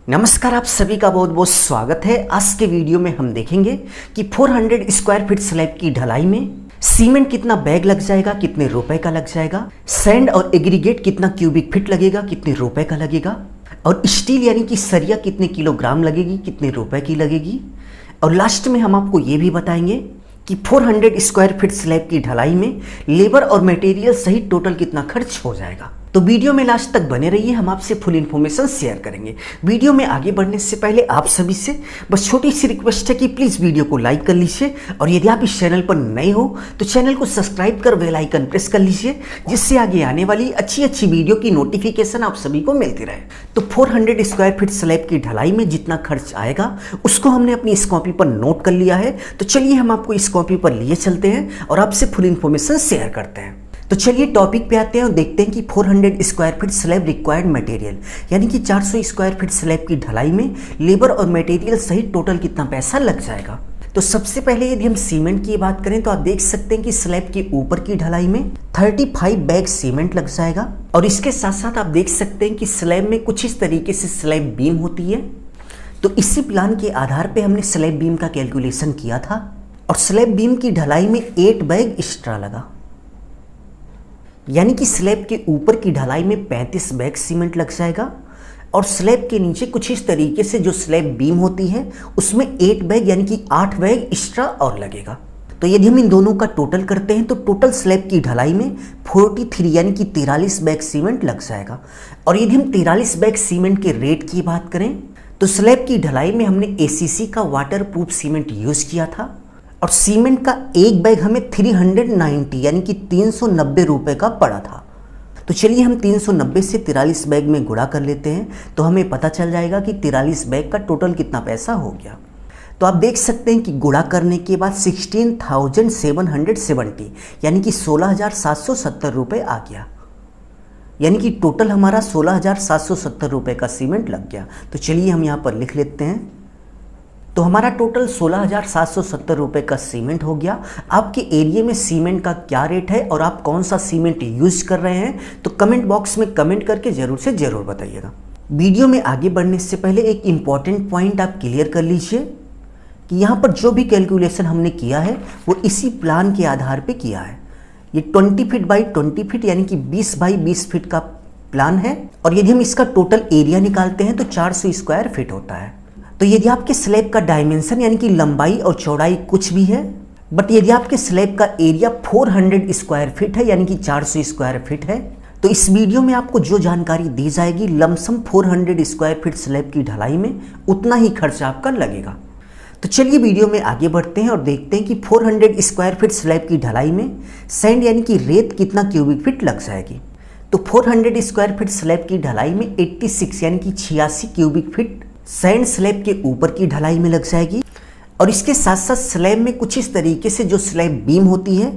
नमस्कार, आप सभी का बहुत बहुत स्वागत है। आज के वीडियो में हम देखेंगे कि 400 स्क्वायर फीट स्लैब की ढलाई में सीमेंट कितना बैग लग जाएगा, कितने रुपए का लग जाएगा, सैंड और एग्रीगेट कितना क्यूबिक फीट लगेगा, कितने रुपए का लगेगा, और स्टील यानी कि सरिया कितने किलोग्राम लगेगी, कितने रुपए की लगेगी। और लास्ट में हम आपको ये भी बताएंगे कि 400 स्क्वायर फीट स्लैब की ढलाई में लेबर और मटेरियल सहित टोटल कितना खर्च हो जाएगा। तो वीडियो में लास्ट तक बने रहिए, हम आपसे फुल इन्फॉर्मेशन शेयर करेंगे। वीडियो में आगे बढ़ने से पहले आप सभी से बस छोटी सी रिक्वेस्ट है कि प्लीज़ वीडियो को लाइक कर लीजिए, और यदि आप इस चैनल पर नए हो तो चैनल को सब्सक्राइब कर बेल आइकन प्रेस कर लीजिए, जिससे आगे आने वाली अच्छी वीडियो की नोटिफिकेशन आप सभी को मिलती रहे। तो 400 स्क्वायर फीट स्लैब की ढलाई में जितना खर्च आएगा उसको हमने अपनी इस कॉपी पर नोट कर लिया है। तो चलिए हम आपको इस कॉपी पर लिए चलते हैं और आपसे फुल इन्फॉर्मेशन शेयर करते हैं। तो चलिए टॉपिक पे आते हैं और देखते हैं कि 400 square feet slab required material यानी कि 400 स्क्वायर फीट स्लैब की ढलाई में लेबर और मटेरियल सहित टोटल कितना पैसा लग जाएगा। तो सबसे पहले यदि हम सीमेंट की बात करें तो आप देख सकते हैं कि स्लैब के ऊपर की ढलाई में 35 बैग सीमेंट लग जाएगा। और इसके साथ साथ आप देख सकते हैं कि स्लैब में कुछ इस तरीके से स्लैब बीम होती है। तो इसी प्लान के आधार पर हमने स्लैब बीम का कैलकुलेशन किया था, और स्लैब बीम की ढलाई में 8 बैग एक्स्ट्रा लगा, यानी कि स्लैब के ऊपर की ढलाई में 35 बैग सीमेंट लग जाएगा। और स्लैब के नीचे कुछ इस तरीके से जो स्लैब बीम होती है उसमें 8 बैग यानी कि 8 बैग एक्स्ट्रा और लगेगा। तो यदि हम इन दोनों का टोटल करते हैं तो टोटल स्लैब की ढलाई में 43 यानी कि 43 बैग सीमेंट लग जाएगा। और यदि हम 43 बैग सीमेंट के रेट की बात करें तो स्लैब की ढलाई में हमने ACC का वाटर प्रूफ सीमेंट यूज़ किया था, और सीमेंट का एक बैग हमें 390 यानी कि 390 रुपये का पड़ा था। तो चलिए हम 390 से 43 बैग में गुणा कर लेते हैं, तो हमें पता चल जाएगा कि 43 बैग का टोटल कितना पैसा हो गया। तो आप देख सकते हैं कि गुणा करने के बाद 16,770 यानी कि 16,770 रुपये आ गया, यानी कि टोटल हमारा 16,770 रुपये का सीमेंट लग गया। तो चलिए हम यहाँ पर लिख लेते हैं। तो हमारा टोटल 16,770 रुपये का सीमेंट हो गया। आपके एरिया में सीमेंट का क्या रेट है और आप कौन सा सीमेंट यूज कर रहे हैं, तो कमेंट बॉक्स में कमेंट करके ज़रूर से ज़रूर बताइएगा। वीडियो में आगे बढ़ने से पहले एक इम्पॉर्टेंट पॉइंट आप क्लियर कर लीजिए कि यहाँ पर जो भी कैलकुलेशन हमने किया है वो इसी प्लान के आधार पर किया है। ये 20 फीट बाई 20 फीट यानी कि 20 बाई 20 फीट का प्लान है। और यदि हम इसका टोटल एरिया निकालते हैं तो 400 स्क्वायर फीट होता है। तो यदि आपके स्लैब का डायमेंशन यानी कि लंबाई और चौड़ाई कुछ भी है, बट यदि आपके स्लैब का एरिया 400 स्क्वायर फीट है यानी कि 400 स्क्वायर फीट है, तो इस वीडियो में आपको जो जानकारी दी जाएगी लमसम 400 स्क्वायर फीट स्लैब की ढलाई में उतना ही खर्च आपका लगेगा। तो चलिए वीडियो में आगे बढ़ते हैं और देखते हैं कि 400 स्क्वायर फीट स्लैब की ढलाई में सैंड यानी कि रेत कितना क्यूबिक फीट लग जाएगी। तो 400 स्क्वायर फीट स्लैब की ढलाई में 86 यानी कि 86 क्यूबिक फीट सैंड स्लैब के ऊपर की ढलाई में लग जाएगी। और इसके साथ साथ स्लैब में कुछ इस तरीके से जो स्लैब बीम होती है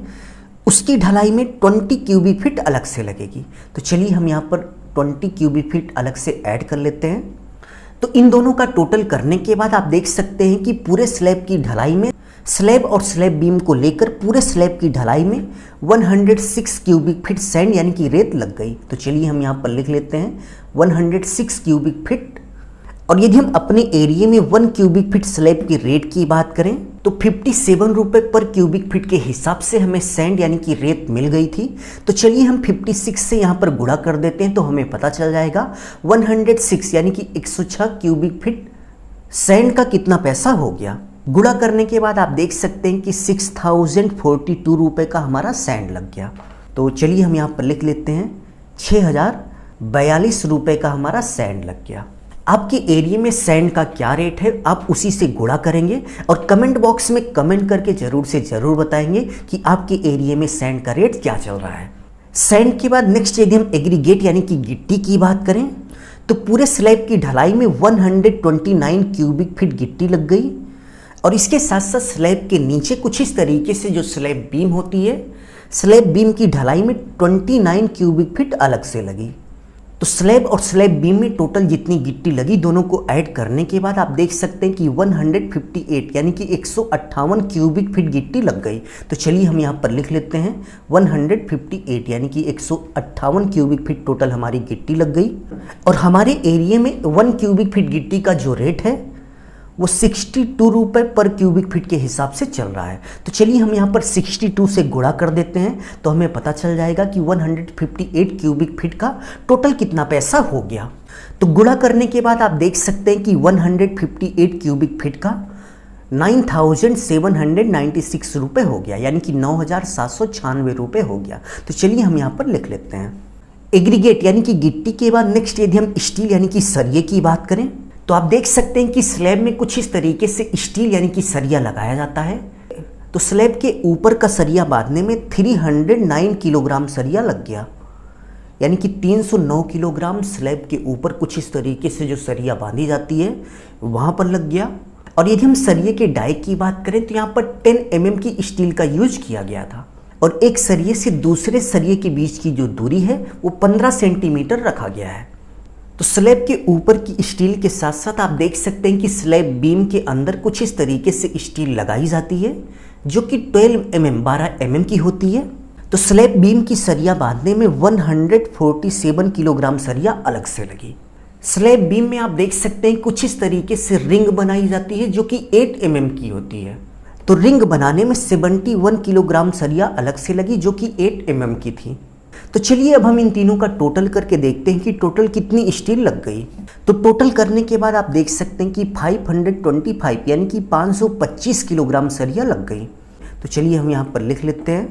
उसकी ढलाई में 20 क्यूबिक फीट अलग से लगेगी। तो चलिए हम यहाँ पर 20 क्यूबिक फीट अलग से ऐड कर लेते हैं। तो इन दोनों का टोटल करने के बाद आप देख सकते हैं कि पूरे स्लैब की ढलाई में स्लैब और स्लैब बीम को लेकर पूरे स्लैब की ढलाई में 106 क्यूबिक फीट सैंड यानी कि रेत लग गई। तो चलिए हम यहाँ पर लिख लेते हैं 106 क्यूबिक फीट। और यदि हम अपने एरिया में 1 क्यूबिक फीट स्लैब की रेट की बात करें तो 57 रुपये पर क्यूबिक फीट के हिसाब से हमें सैंड यानी कि रेत मिल गई थी। तो चलिए हम 56 से यहाँ पर गुणा कर देते हैं, तो हमें पता चल जाएगा 106 यानी कि 106 क्यूबिक फीट सैंड का कितना पैसा हो गया। गुणा करने के बाद आप देख सकते हैं कि 6,042 रुपये का हमारा सैंड लग गया। तो चलिए हम यहाँ पर लिख लेते हैं 6,042 रुपये का हमारा सैंड लग गया। आपके एरिया में सैंड का क्या रेट है आप उसी से गुणा करेंगे और कमेंट बॉक्स में कमेंट करके ज़रूर से ज़रूर बताएंगे कि आपके एरिया में सैंड का रेट क्या चल रहा है। सैंड के बाद नेक्स्ट यदि हम एग्रीगेट यानी कि गिट्टी की बात करें तो पूरे स्लैब की ढलाई में 129 क्यूबिक फीट गिट्टी लग गई। और इसके साथ साथ स्लैब के नीचे कुछ इस तरीके से जो स्लैब बीम होती है स्लैब बीम की ढलाई में 29 क्यूबिक फीट अलग से लगी। तो स्लैब और स्लैब बीम में टोटल जितनी गिट्टी लगी दोनों को ऐड करने के बाद आप देख सकते हैं कि 158 यानी कि 158 क्यूबिक फीट गिट्टी लग गई। तो चलिए हम यहाँ पर लिख लेते हैं 158 यानी कि 158 क्यूबिक फीट टोटल हमारी गिट्टी लग गई। और हमारे एरिया में 1 क्यूबिक फीट गिट्टी का जो रेट है वो 62 रुपये पर क्यूबिक फीट के हिसाब से चल रहा है। तो चलिए हम यहाँ पर 62 से गुणा कर देते हैं तो हमें पता चल जाएगा कि 158 क्यूबिक फीट का टोटल कितना पैसा हो गया। तो गुणा करने के बाद आप देख सकते हैं कि 158 क्यूबिक फीट का 9,796 रुपये हो गया, यानी कि 9,796 रुपये हो गया। तो चलिए हम यहाँ पर लिख लेते हैं। एग्रीगेट यानी कि गिट्टी के बाद नेक्स्ट यदि हम स्टील यानी कि सरिये की बात करें तो आप देख सकते हैं कि स्लैब में कुछ इस तरीके से स्टील यानी कि सरिया लगाया जाता है। तो स्लैब के ऊपर का सरिया बांधने में 309 किलोग्राम सरिया लग गया, यानी कि 309 किलोग्राम स्लैब के ऊपर कुछ इस तरीके से जो सरिया बांधी जाती है वहाँ पर लग गया। और यदि हम सरिये के डाई की बात करें तो यहाँ पर 10 mm की स्टील का यूज किया गया था और एक सरिये से दूसरे सरिये के बीच की जो दूरी है वो 15 सेंटीमीटर रखा गया है। तो स्लैब के ऊपर की स्टील के साथ साथ आप देख सकते हैं कि स्लैब बीम के अंदर कुछ इस तरीके से स्टील लगाई जाती है जो कि 12 mm की होती है। तो स्लैब बीम की सरिया बांधने में 147 किलोग्राम सरिया अलग से लगी। स्लैब बीम में आप देख सकते हैं कुछ इस तरीके से रिंग बनाई जाती है जो कि 8 mm की होती है। तो रिंग बनाने में 71 किलोग्राम सरिया अलग से लगी जो कि 8 mm की थी। तो चलिए अब हम इन तीनों का टोटल करके देखते हैं कि टोटल कितनी स्टील लग गई। तो टोटल करने के बाद आप देख सकते हैं कि 525 यानी कि 525 किलोग्राम सरिया लग गई। तो चलिए हम यहाँ पर लिख लेते हैं।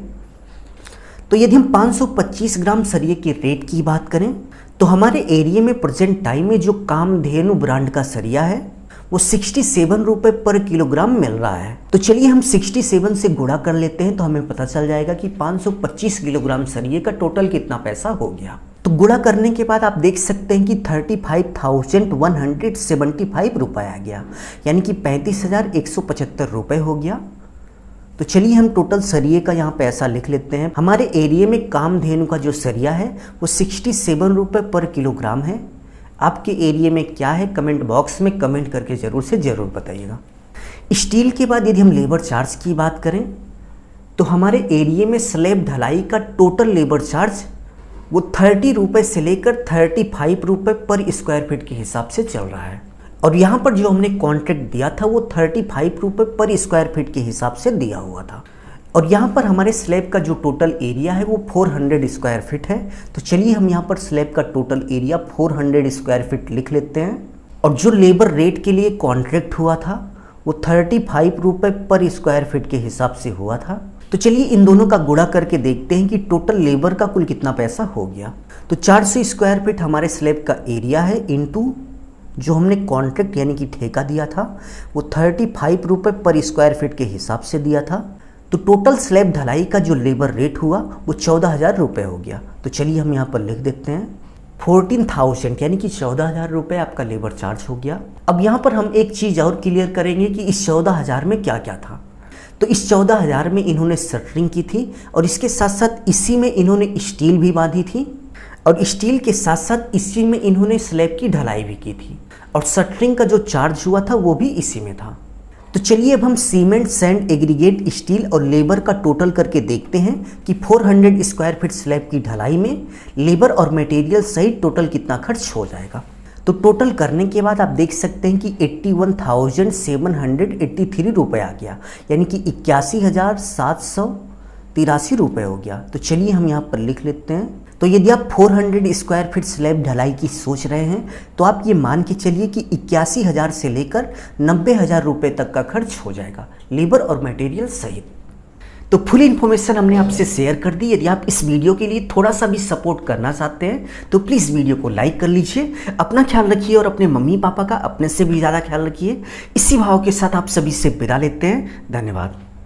तो यदि हम 525 ग्राम सरिये के रेट की बात करें तो हमारे एरिया में प्रेजेंट टाइम में जो कामधेनु ब्रांड का सरिया है वो 67 रुपये पर किलोग्राम मिल रहा है। तो चलिए हम 67 से गुणा कर लेते हैं तो हमें पता चल जाएगा कि 525 किलोग्राम सरिये का टोटल कितना पैसा हो गया। तो गुणा करने के बाद आप देख सकते हैं कि 35,175 रुपये आ गया, यानी कि 35,175 रुपये हो गया। तो चलिए हम टोटल सरिये का यहाँ पैसा लिख लेते हैं। हमारे एरिया में कामधेनु का जो सरिया है वो 67 रुपये पर किलोग्राम है। आपके एरिया में क्या है कमेंट बॉक्स में कमेंट करके ज़रूर से ज़रूर बताइएगा। स्टील के बाद यदि हम लेबर चार्ज की बात करें तो हमारे एरिया में स्लैब ढलाई का टोटल लेबर चार्ज वो 30 रुपये से लेकर 35 रुपये पर स्क्वायर फीट के हिसाब से चल रहा है। और यहाँ पर जो हमने कॉन्ट्रैक्ट दिया था वो 35 रुपये पर स्क्वायर फीट के हिसाब से दिया हुआ था। और यहाँ पर हमारे स्लैब का जो टोटल एरिया है वो 400 स्क्वायर फीट है। तो चलिए हम यहाँ पर स्लैब का टोटल एरिया 400 स्क्वायर फीट लिख लेते हैं। और जो लेबर रेट के लिए कॉन्ट्रैक्ट हुआ था वो 35 रुपये पर स्क्वायर फीट के हिसाब से हुआ था। तो चलिए इन दोनों का गुणा करके देखते हैं कि टोटल लेबर का कुल कितना पैसा हो गया। तो 400 स्क्वायर फीट हमारे स्लैब का एरिया है इनटू जो हमने कॉन्ट्रैक्ट यानी कि ठेका दिया था वो 35 रुपये पर स्क्वायर फीट के हिसाब से दिया था। तो टोटल स्लैब ढलाई का जो लेबर रेट हुआ वो 14,000 रुपये हो गया। तो चलिए हम यहाँ पर लिख देते हैं 14,000 यानी कि 14,000 रुपये आपका लेबर चार्ज हो गया। अब यहाँ पर हम एक चीज़ और क्लियर करेंगे कि इस 14,000 में क्या क्या था। तो इस 14,000 में इन्होंने शटरिंग की थी और इसके साथ साथ इसी में इन्होंने स्टील भी बांधी थी और स्टील के साथ साथ इसी में इन्होंने स्लैब की ढलाई भी की थी और शटरिंग का जो चार्ज हुआ था वो भी इसी में था। तो चलिए अब हम सीमेंट, सैंड, एग्रीगेट, स्टील और लेबर का टोटल करके देखते हैं कि 400 स्क्वायर फीट स्लैब की ढलाई में लेबर और मटेरियल सहित टोटल कितना खर्च हो जाएगा। तो टोटल करने के बाद आप देख सकते हैं कि 81,783 रुपये आ गया, यानी कि 81,783 रुपये हो गया। तो चलिए हम यहाँ पर लिख लेते हैं। तो यदि आप 400 स्क्वायर फीट स्लैब ढलाई की सोच रहे हैं तो आप ये मान के चलिए कि 81,000 से लेकर 90,000 रुपये तक का खर्च हो जाएगा लेबर और मटेरियल सहित। तो फुल इन्फॉर्मेशन हमने आपसे शेयर कर दी। यदि आप इस वीडियो के लिए थोड़ा सा भी सपोर्ट करना चाहते हैं तो प्लीज़ वीडियो को लाइक कर लीजिए। अपना ख्याल रखिए और अपने मम्मी पापा का अपने से भी ज़्यादा ख्याल रखिए। इसी भाव के साथ आप सभी से विदा लेते हैं। धन्यवाद।